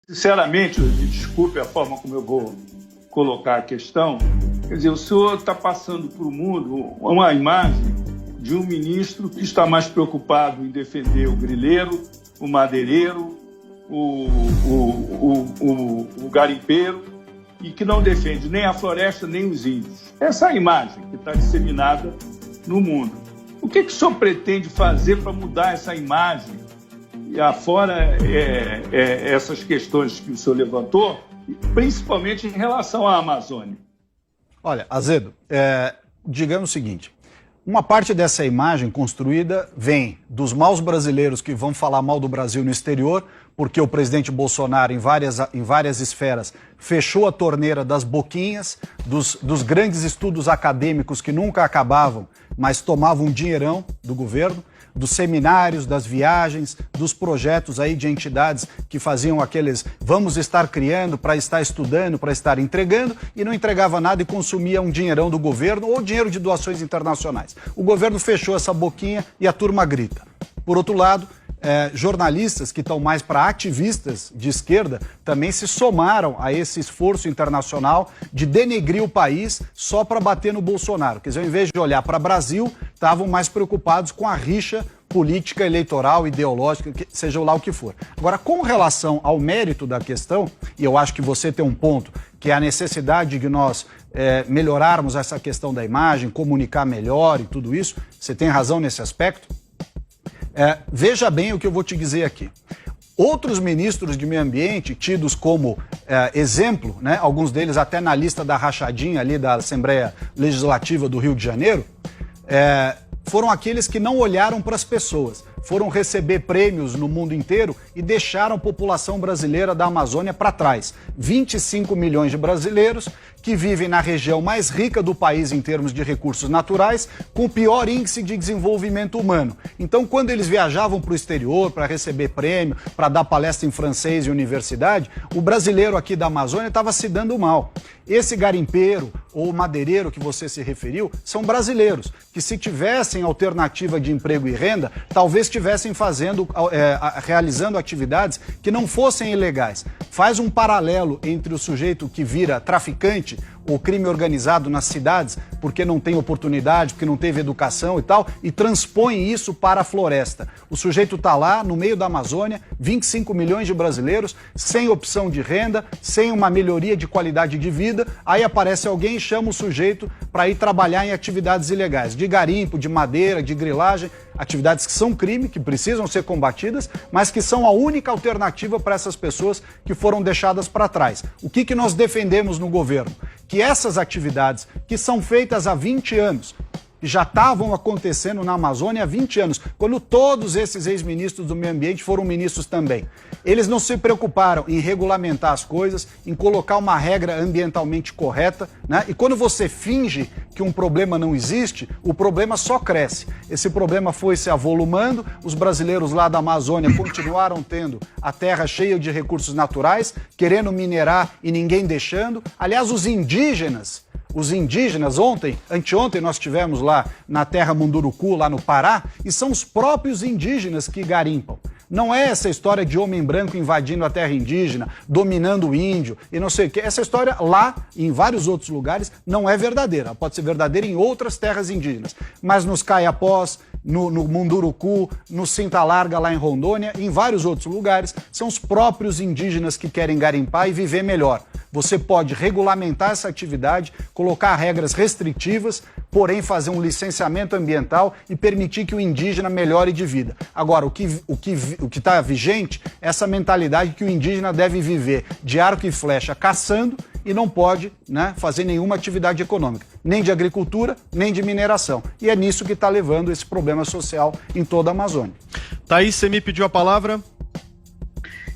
Sinceramente, me desculpe a forma como eu vou colocar a questão, quer dizer, o senhor está passando para o mundo uma imagem de um ministro que está mais preocupado em defender o grileiro, o madeireiro, o garimpeiro, e que não defende nem a floresta nem os índios. Essa é a imagem que está disseminada no mundo. O que o senhor pretende fazer para mudar essa imagem? E afora essas questões que o senhor levantou, principalmente em relação à Amazônia. Olha, Azedo, digamos o seguinte, uma parte dessa imagem construída vem dos maus brasileiros que vão falar mal do Brasil no exterior, porque o presidente Bolsonaro, em várias esferas, fechou a torneira das boquinhas, dos grandes estudos acadêmicos que nunca acabavam, mas tomavam um dinheirão do governo, dos seminários, das viagens, dos projetos aí de entidades que faziam aqueles vamos estar criando para estar estudando, para estar entregando, e não entregava nada e consumia um dinheirão do governo ou dinheiro de doações internacionais. O governo fechou essa boquinha e a turma grita. Por outro lado, jornalistas que estão mais para ativistas de esquerda também se somaram a esse esforço internacional de denegrir o país só para bater no Bolsonaro. Quer dizer, ao invés de olhar para o Brasil, estavam mais preocupados com a rixa política, eleitoral, ideológica, seja lá o que for. Agora, com relação ao mérito da questão, e eu acho que você tem um ponto, que é a necessidade de nós melhorarmos essa questão da imagem, comunicar melhor e tudo isso, você tem razão nesse aspecto. Veja bem o que eu vou te dizer aqui. Outros ministros de meio ambiente, tidos como exemplo, né, alguns deles até na lista da rachadinha ali da Assembleia Legislativa do Rio de Janeiro, foram aqueles que não olharam para as pessoas, foram receber prêmios no mundo inteiro e deixaram a população brasileira da Amazônia para trás. 25 milhões de brasileiros que vivem na região mais rica do país em termos de recursos naturais, com o pior índice de desenvolvimento humano. Então, quando eles viajavam para o exterior para receber prêmio, para dar palestra em francês e universidade, o brasileiro aqui da Amazônia estava se dando mal. Esse garimpeiro ou madeireiro que você se referiu são brasileiros, que se tivessem alternativa de emprego e renda, talvez estivessem realizando atividades que não fossem ilegais. Faz um paralelo entre o sujeito que vira traficante ou crime organizado nas cidades porque não tem oportunidade, porque não teve educação e tal, e transpõe isso para a floresta. O sujeito está lá, no meio da Amazônia, 25 milhões de brasileiros, sem opção de renda, sem uma melhoria de qualidade de vida, aí aparece alguém e chama o sujeito para ir trabalhar em atividades ilegais, de garimpo, de madeira, de grilagem, atividades que são crime, que precisam ser combatidas, mas que são a única alternativa para essas pessoas que foram deixadas para trás. O que nós defendemos no governo? Que essas atividades que são feitas há 20 anos, que já estavam acontecendo na Amazônia há 20 anos, quando todos esses ex-ministros do meio ambiente foram ministros também. Eles não se preocuparam em regulamentar as coisas, em colocar uma regra ambientalmente correta, né? E quando você finge que um problema não existe, o problema só cresce. Esse problema foi se avolumando, os brasileiros lá da Amazônia continuaram tendo a terra cheia de recursos naturais, querendo minerar e ninguém deixando. Aliás, os indígenas, anteontem nós estivemos lá na terra Munduruku, lá no Pará, e são os próprios indígenas que garimpam. Não é essa história de homem branco invadindo a terra indígena, dominando o índio e não sei o quê. Essa história lá, em vários outros lugares, não é verdadeira. Pode ser verdadeira em outras terras indígenas. Mas nos Caiapós, no Munduruku, no Cinta Larga, lá em Rondônia, e em vários outros lugares, são os próprios indígenas que querem garimpar e viver melhor. Você pode regulamentar essa atividade, colocar regras restritivas, porém fazer um licenciamento ambiental e permitir que o indígena melhore de vida. Agora, o que está vigente é essa mentalidade que o indígena deve viver de arco e flecha caçando e não pode, né, fazer nenhuma atividade econômica, nem de agricultura, nem de mineração. E é nisso que está levando esse problema social em toda a Amazônia. Thaís, você me pediu a palavra?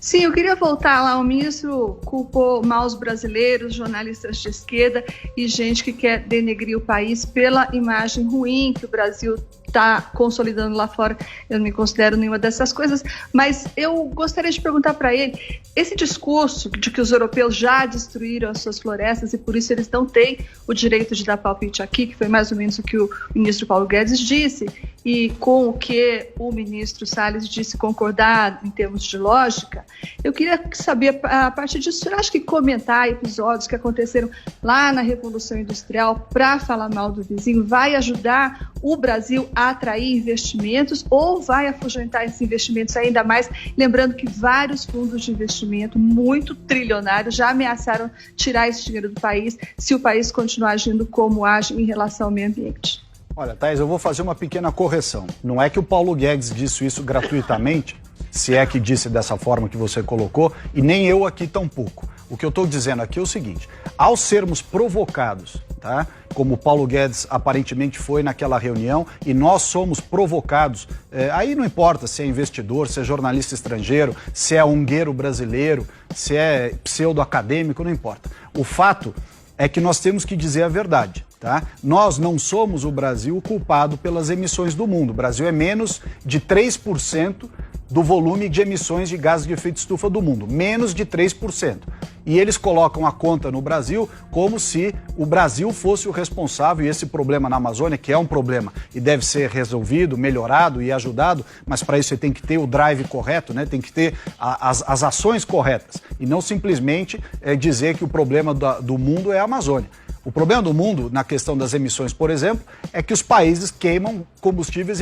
Sim, eu queria voltar lá. O ministro culpou maus brasileiros, jornalistas de esquerda e gente que quer denegrir o país pela imagem ruim que o Brasil está consolidando lá fora. Eu não me considero nenhuma dessas coisas, mas eu gostaria de perguntar para ele, esse discurso de que os europeus já destruíram as suas florestas e por isso eles não têm o direito de dar palpite aqui, que foi mais ou menos o que o ministro Paulo Guedes disse, e com o que o ministro Salles disse concordar em termos de lógica, eu queria saber, a partir disso, o senhor acha que comentar episódios que aconteceram lá na Revolução Industrial para falar mal do vizinho vai ajudar o Brasil a atrair investimentos ou vai afugentar esses investimentos ainda mais? Lembrando que vários fundos de investimento muito trilionários já ameaçaram tirar esse dinheiro do país se o país continuar agindo como age em relação ao meio ambiente. Olha, Thaís, eu vou fazer uma pequena correção. Não é que o Paulo Guedes disse isso gratuitamente, se é que disse dessa forma que você colocou, e nem eu aqui tampouco. O que eu estou dizendo aqui é o seguinte: ao sermos provocados, tá, como o Paulo Guedes aparentemente foi naquela reunião, e nós somos provocados, aí não importa se é investidor, se é jornalista estrangeiro, se é hungueiro brasileiro, se é pseudo-acadêmico, não importa. O fato é que nós temos que dizer a verdade. Tá? Nós não somos o Brasil culpado pelas emissões do mundo. O Brasil é menos de 3% do volume de emissões de gases de efeito estufa do mundo. Menos de 3%. E eles colocam a conta no Brasil como se o Brasil fosse o responsável, e esse problema na Amazônia, que é um problema e deve ser resolvido, melhorado e ajudado, mas para isso você tem que ter o drive correto, né? Tem que ter as ações corretas e não simplesmente dizer que o problema do mundo é a Amazônia. O problema do mundo, na questão das emissões, por exemplo, é que os países queimam combustíveis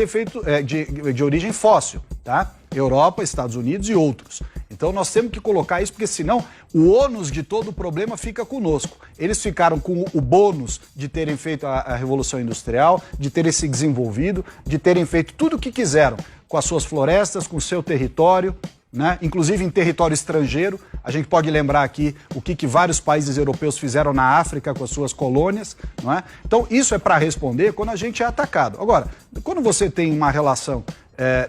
de origem fóssil, tá? Europa, Estados Unidos e outros. Então nós temos que colocar isso, porque senão o ônus de todo o problema fica conosco. Eles ficaram com o bônus de terem feito a Revolução Industrial, de terem se desenvolvido, de terem feito tudo o que quiseram com as suas florestas, com o seu território, né? Inclusive em território estrangeiro. A gente pode lembrar aqui o que vários países europeus fizeram na África com as suas colônias, não é? Então isso é para responder quando a gente é atacado. Agora, quando você tem uma relação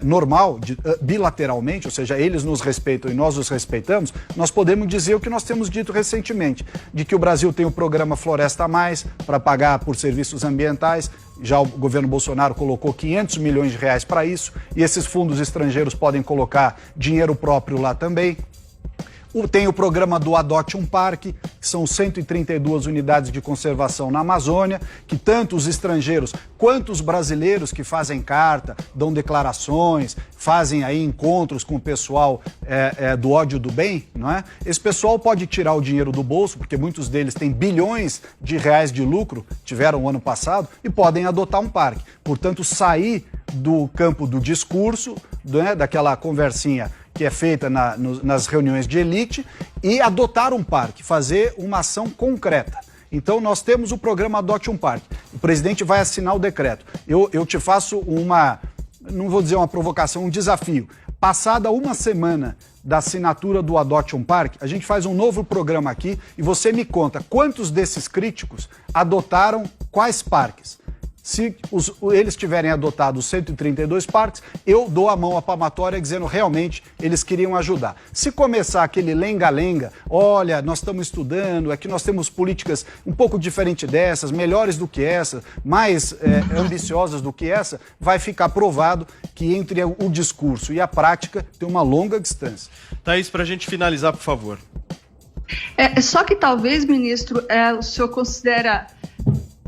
normal, bilateralmente, ou seja, eles nos respeitam e nós os respeitamos, nós podemos dizer o que nós temos dito recentemente, de que o Brasil tem o programa Floresta a Mais para pagar por serviços ambientais. Já o governo Bolsonaro colocou 500 milhões de reais para isso, e esses fundos estrangeiros podem colocar dinheiro próprio lá também. Tem o programa do Adote um Parque, que são 132 unidades de conservação na Amazônia, que tanto os estrangeiros quanto os brasileiros que fazem carta, dão declarações, fazem aí encontros com o pessoal do ódio do bem, não é? Esse pessoal pode tirar o dinheiro do bolso, porque muitos deles têm bilhões de reais de lucro, tiveram o ano passado, e podem adotar um parque. Portanto, sair do campo do discurso, né, daquela conversinha que é feita nas reuniões de elite, e adotar um parque, fazer uma ação concreta. Então nós temos o programa Adote um Parque. O presidente vai assinar o decreto. Eu te faço não vou dizer uma provocação, um desafio. Passada uma semana da assinatura do Adote um Parque, a gente faz um novo programa aqui e você me conta quantos desses críticos adotaram quais parques. Se eles tiverem adotado os 132 parques, eu dou a mão à palmatória dizendo realmente eles queriam ajudar. Se começar aquele lenga-lenga, olha, nós estamos estudando, é que nós temos políticas um pouco diferentes dessas, melhores do que essa, mais ambiciosas do que essa, vai ficar provado que entre o discurso e a prática tem uma longa distância. Thaís, para a gente finalizar, por favor. Só que talvez, ministro, o senhor considera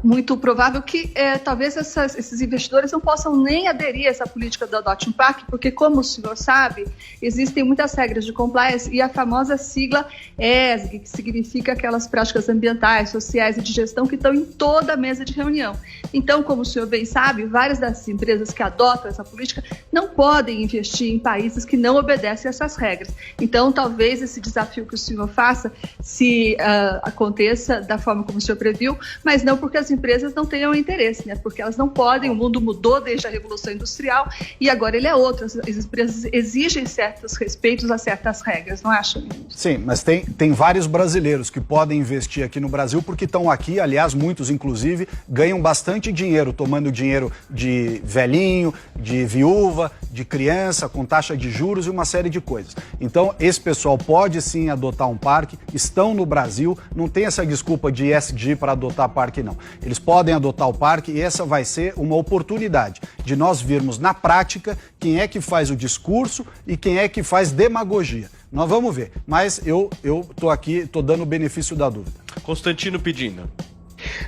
muito provável que talvez esses investidores não possam nem aderir a essa política do Adote um Parque, porque, como o senhor sabe, existem muitas regras de compliance e a famosa sigla ESG, que significa aquelas práticas ambientais, sociais e de gestão que estão em toda a mesa de reunião. Então, como o senhor bem sabe, várias das empresas que adotam essa política não podem investir em países que não obedecem a essas regras. Então, talvez esse desafio que o senhor faça se aconteça da forma como o senhor previu, mas não porque as empresas não tenham interesse, né? Porque elas não podem, o mundo mudou desde a Revolução Industrial e agora ele é outro. As empresas exigem certos respeitos a certas regras, não acha? Sim, mas tem vários brasileiros que podem investir aqui no Brasil porque estão aqui, aliás, muitos inclusive, ganham bastante dinheiro, tomando dinheiro de velhinho, de viúva, de criança, com taxa de juros e uma série de coisas. Então, esse pessoal pode sim adotar um parque, estão no Brasil, não tem essa desculpa de ESG para adotar parque, não. Eles podem adotar o parque e essa vai ser uma oportunidade de nós virmos na prática quem é que faz o discurso e quem é que faz demagogia. Nós vamos ver, mas eu estou aqui, estou dando o benefício da dúvida. Constantino pedindo.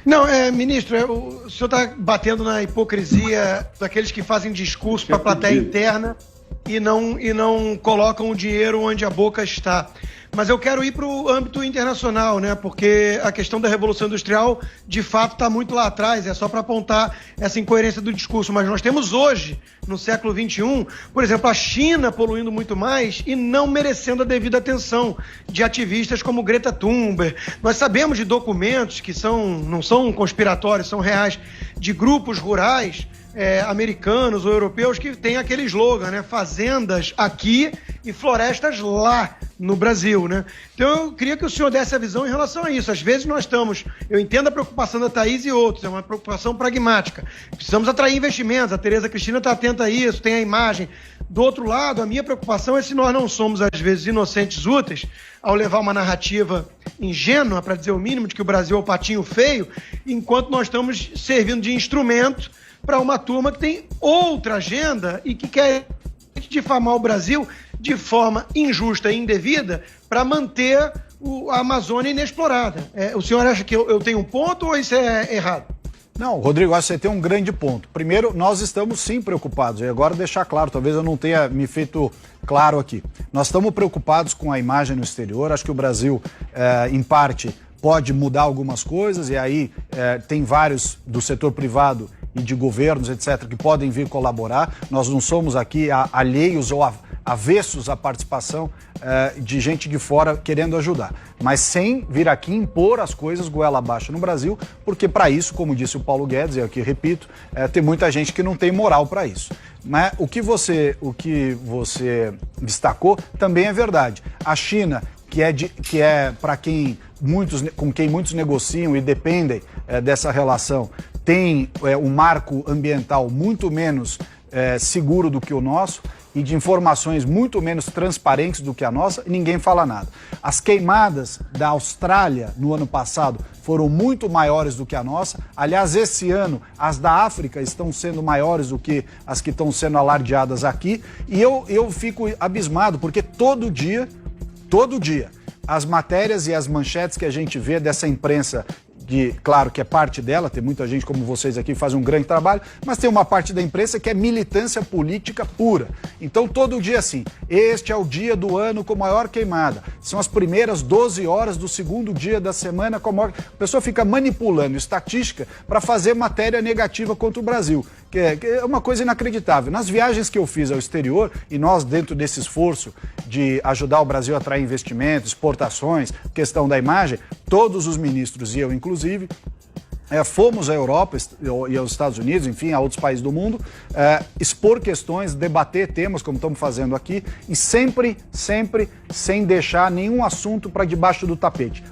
Não, ministro, o senhor está batendo na hipocrisia daqueles que fazem discurso para a plateia interna e não colocam o dinheiro onde a boca está. Mas eu quero ir para o âmbito internacional, né? Porque a questão da Revolução Industrial, de fato, está muito lá atrás. É só para apontar essa incoerência do discurso. Mas nós temos hoje, no século XXI, por exemplo, a China poluindo muito mais e não merecendo a devida atenção de ativistas como Greta Thunberg. Nós sabemos de documentos que não são conspiratórios, são reais, de grupos rurais americanos ou europeus que tem aquele slogan, né? Fazendas aqui e florestas lá no Brasil, né? Então eu queria que o senhor desse a visão em relação a isso. Às vezes eu entendo a preocupação da Thaís e outros, é uma preocupação pragmática. Precisamos atrair investimentos, a Tereza Cristina está atenta a isso, tem a imagem. Do outro lado, a minha preocupação é se nós não somos, às vezes, inocentes úteis ao levar uma narrativa ingênua, para dizer o mínimo, de que o Brasil é o patinho feio, enquanto nós estamos servindo de instrumento para uma turma que tem outra agenda e que quer difamar o Brasil de forma injusta e indevida para manter a Amazônia inexplorada. O senhor acha que eu tenho um ponto ou isso é errado? Não, Rodrigo, acho que você tem um grande ponto. Primeiro, nós estamos sim preocupados, e agora deixar claro, talvez eu não tenha me feito claro aqui. Nós estamos preocupados com a imagem no exterior, acho que o Brasil, em parte, pode mudar algumas coisas, e aí tem vários do setor privado e de governos, etc., que podem vir colaborar. Nós não somos aqui alheios ou avessos à participação de gente de fora querendo ajudar, mas sem vir aqui impor as coisas goela abaixo no Brasil, porque para isso, como disse o Paulo Guedes, e eu aqui repito, tem muita gente que não tem moral para isso. Mas o que você destacou também é verdade. A China, que é para com quem muitos negociam e dependem dessa relação, tem um marco ambiental muito menos seguro do que o nosso e de informações muito menos transparentes do que a nossa, e ninguém fala nada. As queimadas da Austrália no ano passado foram muito maiores do que a nossa. Aliás, esse ano, as da África estão sendo maiores do que as que estão sendo alardeadas aqui. E eu fico abismado, porque todo dia, as matérias e as manchetes que a gente vê dessa imprensa, claro que é parte dela, tem muita gente como vocês aqui que faz um grande trabalho, mas tem uma parte da imprensa que é militância política pura. Então todo dia assim, este é o dia do ano com maior queimada, são as primeiras 12 horas do segundo dia da semana com maior... A pessoa fica manipulando estatística para fazer matéria negativa contra o Brasil, que é uma coisa inacreditável. Nas viagens que eu fiz ao exterior, e nós dentro desse esforço de ajudar o Brasil a atrair investimentos, exportações, questão da imagem, todos os ministros e eu inclusive, fomos à Europa e aos Estados Unidos, enfim, a outros países do mundo, expor questões, debater temas, como estamos fazendo aqui, e sempre sem deixar nenhum assunto para debaixo do tapete.